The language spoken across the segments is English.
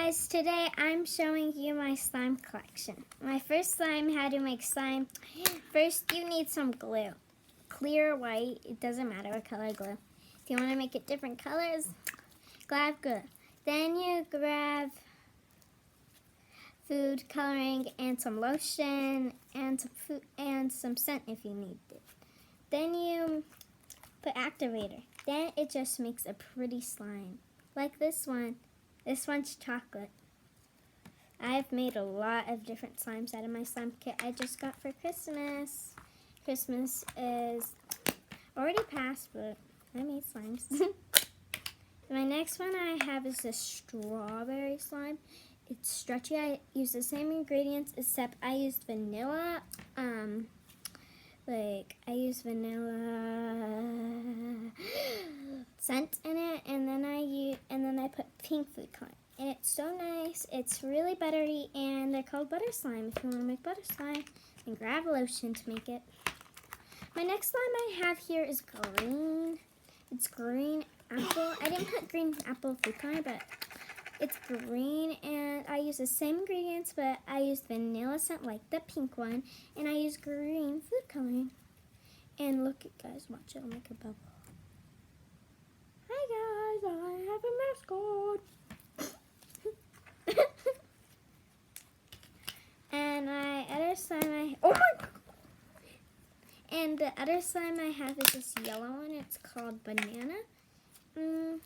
guys, today I'm showing you my slime collection. My first slime, how to make slime. First you need some glue. Clear, white, it doesn't matter what color glue. If you want to make it different colors, grab glue. Then you grab food coloring and some lotion and some food and some scent if you need it. Then you put activator. Then it just makes a pretty slime. Like this one. This one's chocolate. I've made a lot of different slimes out of my slime kit I just got for Christmas. Christmas is already past, but I made slimes. My next one I have is this strawberry slime. It's stretchy. I use the same ingredients except I used vanilla. I use vanilla scent in it, and then I put pink food coloring. And it's so nice. It's really buttery, and they're called butter slime. If you want to make butter slime, then grab lotion to make it. My next slime I have here is green. It's green apple. I didn't put green apple food coloring, but it's green, and I use the same ingredients, but I used vanilla scent like the pink one, and I used green food coloring. And look at guys, watch it, I'll make a bubble. Hi guys, I have a mascot. And the other slime I have is this yellow one. It's called banana. And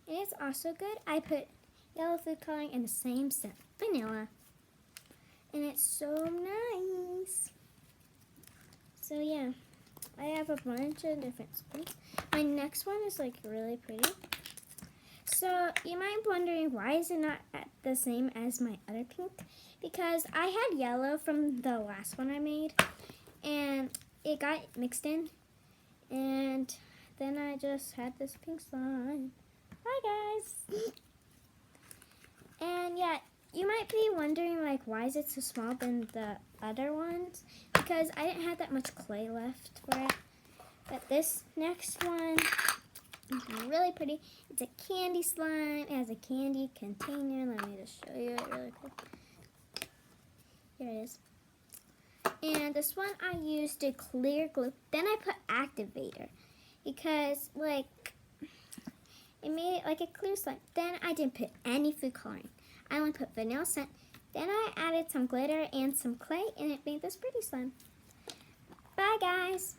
it's also good. I put yellow food coloring and the same scent, vanilla. And it's so nice. So yeah, I have a bunch of different slimes. My next one is like really pretty. So you might be wondering, why is it not the same as my other pink? Because I had yellow from the last one I made, and it got mixed in, and then I just had this pink slime. Hi guys. And yeah, you might be wondering like, why is it so small than the other ones? Because I didn't have that much clay left for it. But this next one is really pretty. It's a candy slime. It has a candy container. Let me just show you it really quick. Here it is. And this one I used a clear glue. Then I put activator because like it made it like a clear slime. Then I didn't put any food coloring. I only put vanilla scent. Then I added some glitter and some clay, and it made this pretty slime. Bye guys.